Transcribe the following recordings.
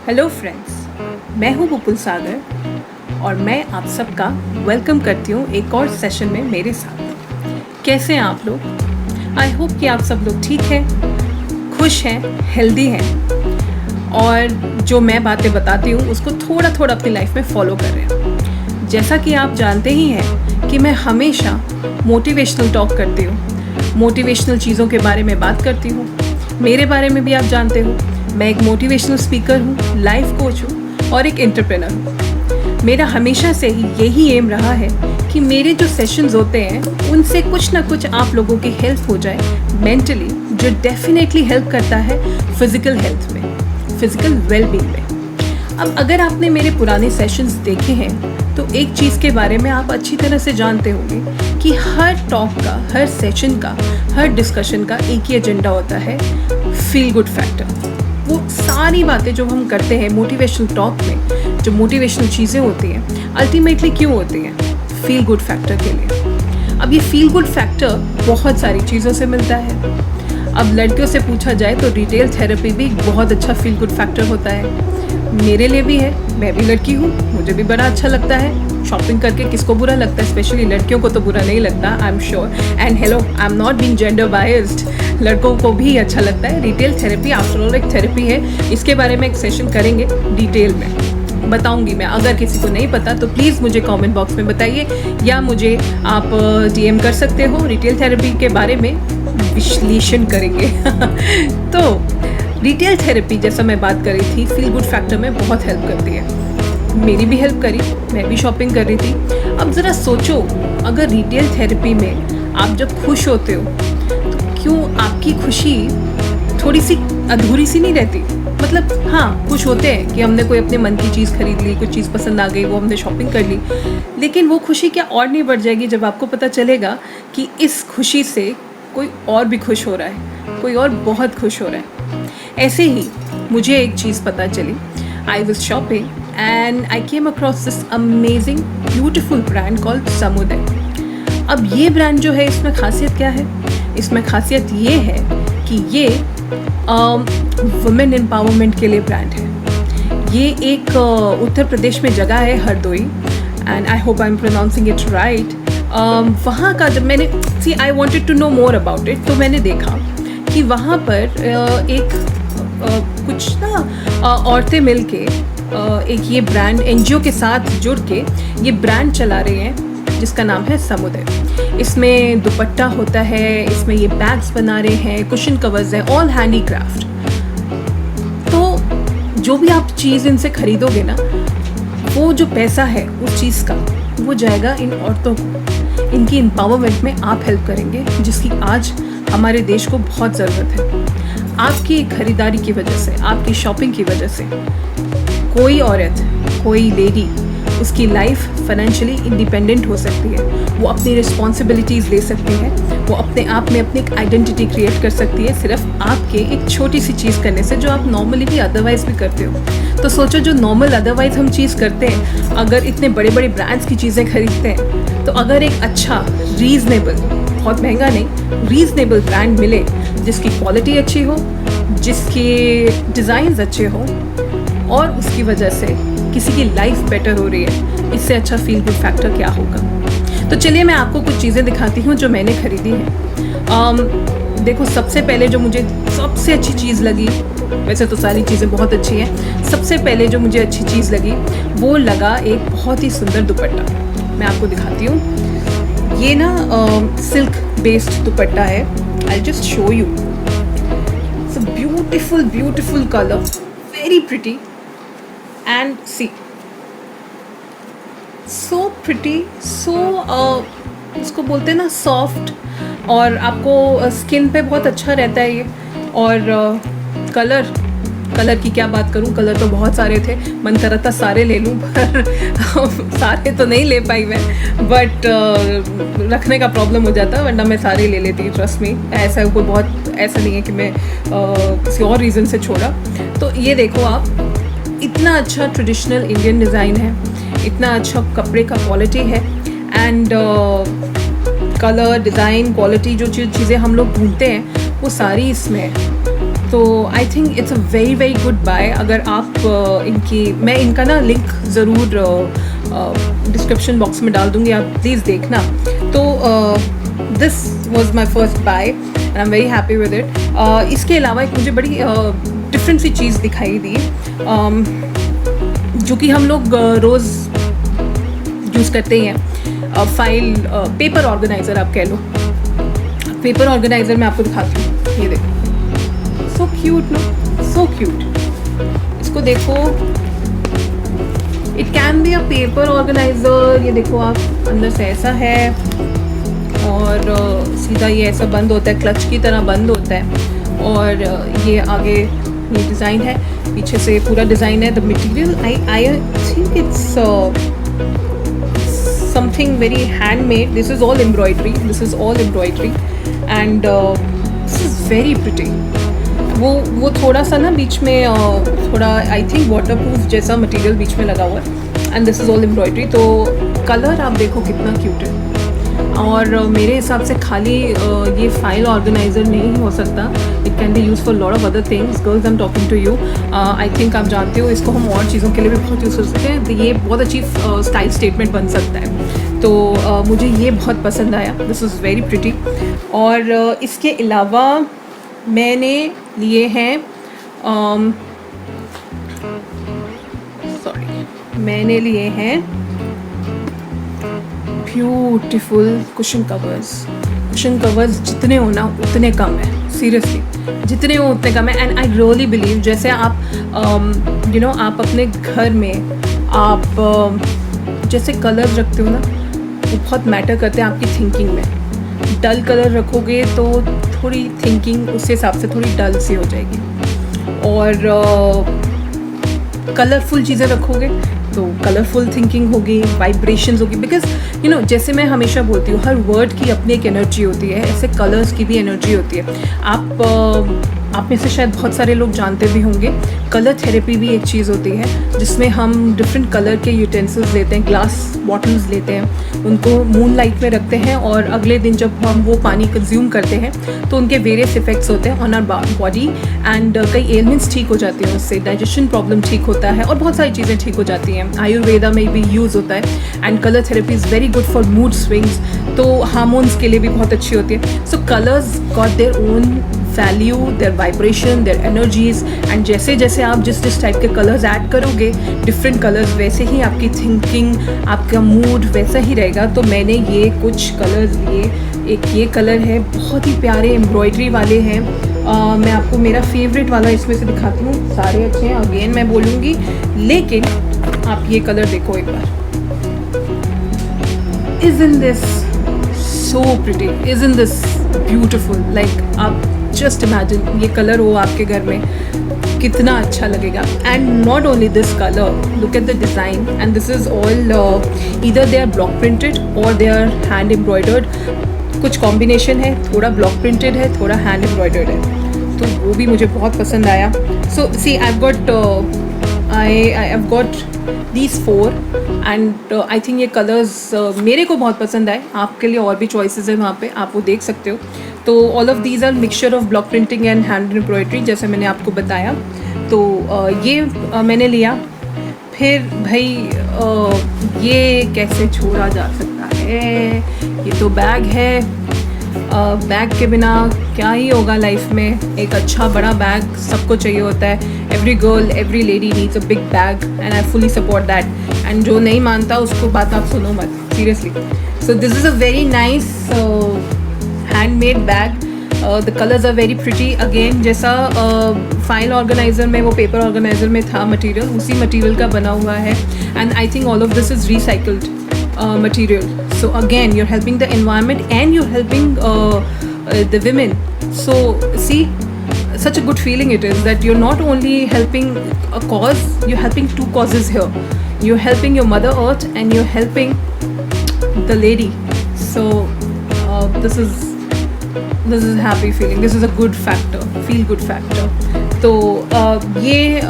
Hello friends, मैं हूँ बुपुल सागर और मैं आप सबका वेलकम करती हूँ एक और सेशन में मेरे साथ। कैसे हैं आप लोग? आई होप कि आप सब लोग ठीक हैं, खुश हैं, हेल्दी हैं और जो मैं बातें बताती हूँ उसको थोड़ा थोड़ा अपनी लाइफ में फॉलो कर रहे हैं। जैसा कि आप जानते ही हैं कि मैं हमेशा मोटिवेशनल टॉक करती हूँ, मोटिवेशनल चीज़ों के बारे में बात करती हूँ। मेरे बारे में भी आप जानते हो, मैं एक मोटिवेशनल स्पीकर हूँ, लाइफ कोच हूँ और एक एंटरप्रेन्योर हूँ। मेरा हमेशा से ही यही एम रहा है कि मेरे जो सेशंस होते हैं उनसे कुछ ना कुछ आप लोगों की हेल्प हो जाए मेंटली, जो डेफिनेटली हेल्प करता है फिज़िकल हेल्थ में, फिज़िकल वेलबींग में। अब अगर आपने मेरे पुराने सेशंस देखे हैं तो एक चीज़ के बारे में आप अच्छी तरह से जानते होंगे कि हर टॉक का, हर सेशन का, हर डिस्कशन का एक ही एजेंडा होता है, फील गुड फैक्टर। वो सारी बातें जो हम करते हैं मोटिवेशनल टॉक में, जो मोटिवेशनल चीज़ें होती हैं, अल्टीमेटली क्यों होती हैं? फील गुड फैक्टर के लिए। अब ये फील गुड फैक्टर बहुत सारी चीज़ों से मिलता है। अब लड़कियों से पूछा जाए तो रिटेल थेरेपी भी एक बहुत अच्छा फील गुड फैक्टर होता है। मेरे लिए भी है, मैं भी लड़की हूँ, मुझे भी बड़ा अच्छा लगता है। शॉपिंग करके किसको बुरा लगता है? स्पेशली लड़कियों को तो बुरा नहीं लगता, I am sure. And hello, I am not being gender biased, लड़कों को भी अच्छा लगता है। रिटेल थेरेपी आफ्टर ऑल एक थेरेपी है। इसके बारे में एक सेशन करेंगे, डिटेल में बताऊंगी मैं। अगर किसी को नहीं पता तो प्लीज़ मुझे कमेंट बॉक्स में बताइए या मुझे आप डीएम कर सकते हो। रिटेल थेरेपी के बारे में विश्लेषण करेंगे तो रिटेल थेरेपी, जैसा मैं बात कर रही थी, फील गुड फैक्टर में बहुत हेल्प करती है। मेरी भी हेल्प करी, मैं भी शॉपिंग कर रही थी। अब ज़रा सोचो, अगर रिटेल थेरेपी में आप जब खुश होते हो तो क्यों आपकी खुशी थोड़ी सी अधूरी सी नहीं रहती? मतलब हाँ, खुश होते हैं कि हमने कोई अपने मन की चीज़ खरीद ली, कुछ चीज़ पसंद आ गई, वो हमने शॉपिंग कर ली, लेकिन वो खुशी क्या और नहीं बढ़ जाएगी जब आपको पता चलेगा कि इस खुशी से कोई और भी खुश हो रहा है, कोई और बहुत खुश हो रहा है। ऐसे ही मुझे एक चीज़ पता चली। I was shopping and I came across this amazing beautiful brand called Samuday. अब ये ब्रांड जो है, इसमें खासियत क्या है? इसमें खासियत ये है कि ये वुमेन एम्पावरमेंट के लिए ब्रांड है। ये एक उत्तर प्रदेश में जगह है, Hardoi, and I hope I am pronouncing it right. वहाँ का जब मैंने I wanted to know more about it, तो मैंने देखा कि वहाँ पर कुछ ना औरतें मिल के एक ये ब्रांड एनजीओ के साथ जुड़ के ये ब्रांड चला रहे हैं जिसका नाम है समुदय। इसमें दुपट्टा होता है, इसमें ये बैग्स बना रहे हैं, कुशन कवर्स हैं, ऑल हैंडीक्राफ्ट। तो जो भी आप चीज़ इनसे खरीदोगे ना, वो जो पैसा है उस चीज़ का, वो जाएगा इन औरतों को। इनकी एम्पावरमेंट में आप हेल्प करेंगे, जिसकी आज हमारे देश को बहुत ज़रूरत है। आपकी खरीदारी की वजह से, आपकी शॉपिंग की वजह से कोई औरत, कोई लेडी, उसकी लाइफ फाइनेंशियली इंडिपेंडेंट हो सकती है। वो अपनी रिस्पॉन्सिबिलिटीज़ ले सकती है, वो अपने आप में अपनी एक आइडेंटिटी क्रिएट कर सकती है, सिर्फ आपके एक छोटी सी चीज़ करने से, जो आप नॉर्मली भी अदरवाइज़ भी करते हो। तो सोचो, जो नॉर्मल अदरवाइज़ हम चीज़ करते हैं, अगर इतने बड़े बड़े ब्रांड्स की चीज़ें खरीदते हैं, तो अगर एक अच्छा रीज़नेबल, बहुत महंगा नहीं, रीज़नेबल ब्रांड मिले जिसकी क्वालिटी अच्छी हो, जिसके डिज़ाइंस अच्छे हो और उसकी वजह से किसी की लाइफ बेटर हो रही है, इससे अच्छा फील गुड फैक्टर क्या होगा? तो चलिए मैं आपको कुछ चीज़ें दिखाती हूँ जो मैंने खरीदी हैं। देखो, सबसे पहले जो मुझे सबसे अच्छी चीज़ लगी, वैसे तो सारी चीज़ें बहुत अच्छी हैं, सबसे पहले जो मुझे अच्छी चीज़ लगी वो लगा एक बहुत ही सुंदर दुपट्टा। मैं आपको दिखाती हूँ। ये ना सिल्क बेस्ड दुपट्टा है। I just show you. It's a beautiful beautiful colour, very pretty, and see, so pretty, so उसको बोलते हैं ना सॉफ्ट, और आपको स्किन पे बहुत अच्छा रहता है ये। और कलर की क्या बात करूं, कलर तो बहुत सारे थे, मन कर रहा था सारे ले लूं, पर सारे तो नहीं ले पाई मैं, बट रखने का प्रॉब्लम हो जाता, वरना मैं सारे ले लेती, ट्रस्ट मी। ऐसा कोई बहुत ऐसा नहीं है कि मैं किसी और रीज़न से छोड़ा। तो ये देखो आप, इतना अच्छा ट्रेडिशनल इंडियन डिज़ाइन है, इतना अच्छा कपड़े का क्वालिटी है, एंड कलर, डिज़ाइन, क्वालिटी, जो चीज़ें हम लोग ढूंढते हैं वो सारी इसमें है। तो I think it's a very very good buy. अगर आप मैं इनका ना लिंक ज़रूर डिस्क्रिप्शन बॉक्स में डाल दूँगी, आप प्लीज़ देखना। तो this was my first by and I am very happy with it. इसके अलावा एक मुझे बड़ी डिफरेंट सी चीज़ दिखाई दी, जो कि हम लोग रोज़ यूज़ करते ही हैं। फाइल पेपर ऑर्गेनाइज़र आप कह लो। पेपर ऑर्गेनाइज़र मैं आपको दिखाती हूँ, ये देखो, so cute no, so cute. इसको देखो, it can be a paper organizer. ये देखो आप, अंदर से ऐसा है और सीधा ये ऐसा बंद होता है, क्लच की तरह बंद होता है। और ये आगे ये डिज़ाइन है, पीछे से पूरा डिज़ाइन है। The material I think it's something very handmade. This is all embroidery, this is all embroidery and this is very pretty. वो थोड़ा सा ना बीच में थोड़ा आई थिंक वाटर प्रूफ जैसा मटेरियल बीच में लगा हुआ है and this is all embroidery. तो कलर आप देखो कितना क्यूट है। और मेरे हिसाब से खाली ये फाइल ऑर्गेनाइज़र नहीं हो सकता, it can be use for lot of other things. Girls I am talking to you, I think आप जानते हो इसको हम और चीज़ों के लिए भी बहुत यूज़ कर सकते हैं। तो ये बहुत अच्छी स्टाइल स्टेटमेंट बन सकता है। तो मुझे ये बहुत पसंद आया, दिस इज़ वेरी प्रिटी। और इसके अलावा मैंने लिए हैं मैंने लिए हैं beautiful cushion covers. Cushion covers जितने हो ना उतने कम है, सीरियसली जितने हो उतने कम है। एंड आई रियली बिलीव, जैसे आप यू नो आप अपने घर में आप जैसे कलर्स रखते हो ना, वो बहुत मैटर करते हैं आपकी थिंकिंग में। डल कलर रखोगे तो थोड़ी थिंकिंग उस हिसाब से थोड़ी डल सी हो जाएगी, और कलरफुल चीज़ें रखोगे तो कलरफुल थिंकिंग होगी, वाइब्रेशंस होगी। बिकॉज यू नो जैसे मैं हमेशा बोलती हूँ, हर वर्ड की अपनी एक एनर्जी होती है, ऐसे कलर्स की भी एनर्जी होती है। आप में से शायद बहुत सारे लोग जानते भी होंगे, कलर थेरेपी भी एक चीज़ होती है जिसमें हम डिफरेंट कलर के यूटेंसिल्स लेते हैं, ग्लास बॉटल्स लेते हैं, उनको मून लाइट में रखते हैं और अगले दिन जब हम वो पानी कंज्यूम करते हैं तो उनके वेरियस इफेक्ट्स होते हैं ऑन आवर बॉडी एंड कई एलिमेंट्स ठीक हो जाते हैं उससे, डाइजेशन प्रॉब्लम ठीक होता है और बहुत सारी चीज़ें ठीक हो जाती हैं। आयुर्वेदा में भी यूज़ होता है and colour therapy is very good for mood swings, तो हार्मोन्स के लिए भी बहुत अच्छी होती है। So colours got their own value, their vibration, their energies and जैसे जैसे आप जिस टाइप के कलर्स ऐड करोगे, डिफरेंट कलर्स, वैसे ही आपकी थिंकिंग, आपका मूड वैसा ही रहेगा। तो मैंने ये कुछ कलर्स लिए, एक ये कलर है, बहुत ही प्यारे एम्ब्रॉयडरी वाले हैं। मैं आपको मेरा फेवरेट वाला इसमें से दिखाती हूँ, सारे अच्छे हैं अगेन मैं बोलूँगी, लेकिन आप ये कलर देखो एक बार। Isn't this so pretty? Isn't this beautiful? Like आप जस्ट इमेजिन ये कलर हो आपके घर में, कितना अच्छा लगेगा। And not only this colour, look at the design and this is all either they R block printed और दे आर हैंड एम्ब्रॉयडर्ड। कुछ कॉम्बिनेशन है, थोड़ा ब्लॉक प्रिंटेड है, थोड़ा हैंड एम्ब्रॉयडर्ड है, तो वो भी मुझे बहुत पसंद आया। So see I have got these 4 and I think ये कलर्स मेरे को बहुत पसंद आए। आपके लिए और भी चॉइसेस हैं वहाँ पे, आप वो देख सकते हो। तो all of these are mixture of block printing and hand embroidery, जैसे मैंने आपको बताया। तो ये मैंने लिया। फिर भाई ये कैसे छोड़ा जा सकता है, ये तो बैग है। बैग के बिना क्या ही होगा लाइफ में, एक अच्छा बड़ा बैग सबको चाहिए होता है। Every girl, every lady needs a big bag and I fully support that. And जो नहीं मानता उसको बात आप सुनो मत, seriously. So this is a very nice handmade bag. The colours are very pretty. Again जैसा फाइल ऑर्गेनाइज़र में, वो पेपर ऑर्गेनाइज़र में था मटेरियल, उसी मटेरियल का बना हुआ है। And I think all of this is recycled material. So again, you're helping the environment and you're helping the women. So see, such a good feeling it is that you're not only helping a cause, you're helping 2 causes here. You're helping your Mother Earth and you're helping the lady. So this is happy feeling. This is a good factor, feel good factor. तो ये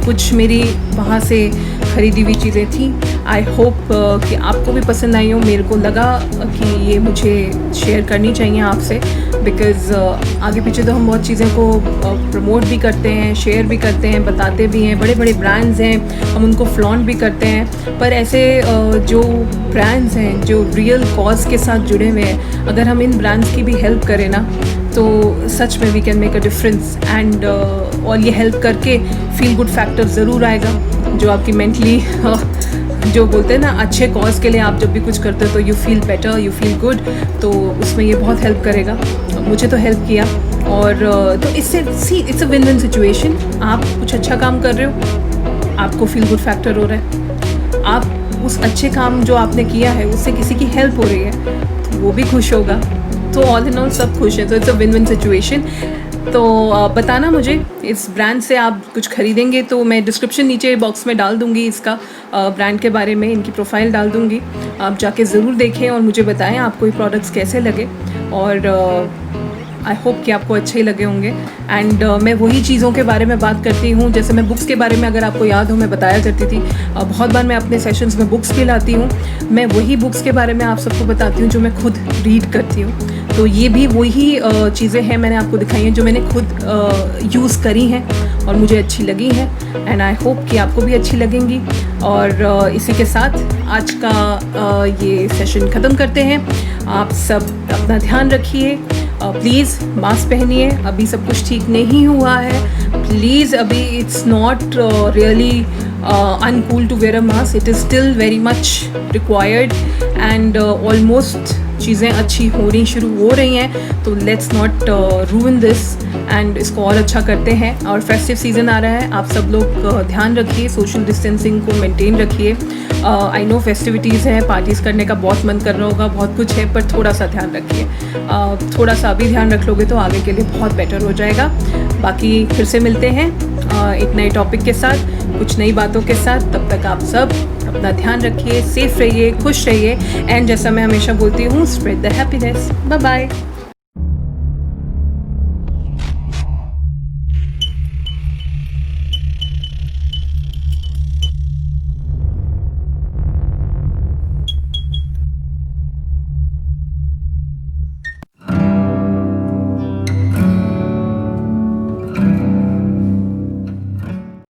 कुछ मेरी वहाँ से ख़रीदी हुई चीज़ें थी। आई होप कि आपको भी पसंद आई हो। मेरे को लगा कि ये मुझे शेयर करनी चाहिए आपसे, बिकॉज़ आगे पीछे तो हम बहुत चीज़ें को प्रमोट भी करते हैं, शेयर भी करते हैं, बताते भी हैं। बड़े बड़े ब्रांड्स हैं, हम उनको फ्लॉन्ट भी करते हैं, पर ऐसे जो ब्रांड्स हैं जो रियल कॉज के साथ जुड़े हुए हैं, अगर हम इन ब्रांड्स की भी हेल्प करें ना, तो सच में we can make a difference. And और ये हेल्प करके फील गुड फैक्टर ज़रूर आएगा, जो आपकी मेंटली जो बोलते हैं ना, अच्छे कॉज के लिए आप जब भी कुछ करते हो तो you feel better, you feel good, तो उसमें ये बहुत हेल्प करेगा। मुझे तो हेल्प किया, और तो इससे it's a win win situation. आप कुछ अच्छा काम कर रहे हो, आपको फील गुड फैक्टर हो रहा है, आप उस अच्छे काम जो आपने किया है उससे किसी की हेल्प हो रही है, तो वो भी खुश होगा। तो ऑल इन ऑल सब खुश हैं, तो it's a win win situation. तो बताना मुझे, इस ब्रांड से आप कुछ खरीदेंगे तो मैं डिस्क्रिप्शन नीचे बॉक्स में डाल दूँगी, इसका ब्रांड के बारे में इनकी प्रोफाइल डाल दूँगी। आप जाके ज़रूर देखें और मुझे बताएं आपको ये प्रोडक्ट्स कैसे लगे, और आई होप कि आपको अच्छे ही लगे होंगे। एंड मैं वही चीज़ों के बारे में बात करती हूँ, जैसे मैं बुक्स के बारे में, अगर आपको याद हो, मैं बताया करती थी बहुत बार मैं अपने सेशंस में बुक्स भी लाती हूँ। मैं वही बुक्स के बारे में आप सबको बताती हूँ जो मैं खुद रीड करती हूँ। तो ये भी वही चीज़ें हैं मैंने आपको दिखाई हैं जो मैंने खुद यूज़ करी हैं और मुझे अच्छी लगी हैं, एंड आई होप कि आपको भी अच्छी लगेंगी। और इसी के साथ आज का ये सेशन ख़त्म करते हैं। आप सब अपना ध्यान रखिए, प्लीज़ मास्क पहनिए। अभी सब कुछ ठीक नहीं हुआ है, प्लीज़ अभी it's not really uncool to wear a mask, it is still very much required, and almost चीज़ें अच्छी होनी शुरू हो रही हैं, तो let's not ruin this, and इसको और अच्छा करते हैं। और फेस्टिव सीज़न आ रहा है, आप सब लोग ध्यान रखिए, सोशल डिस्टेंसिंग को मेंटेन रखिए। आई नो फेस्टिविटीज़ हैं, पार्टीज़ करने का बहुत मन कर रहा होगा, बहुत कुछ है, पर थोड़ा सा ध्यान रखिए। थोड़ा सा अभी ध्यान रख लोगे तो आगे के लिए बहुत बेटर हो जाएगा। बाकी फिर से मिलते हैं एक नए टॉपिक के साथ, कुछ नई बातों के साथ। तब तक आप सब अपना ध्यान रखिए, सेफ रहिए, खुश रहिए, एंड जैसा मैं हमेशा बोलती हूँ, spread the happiness. Bye bye.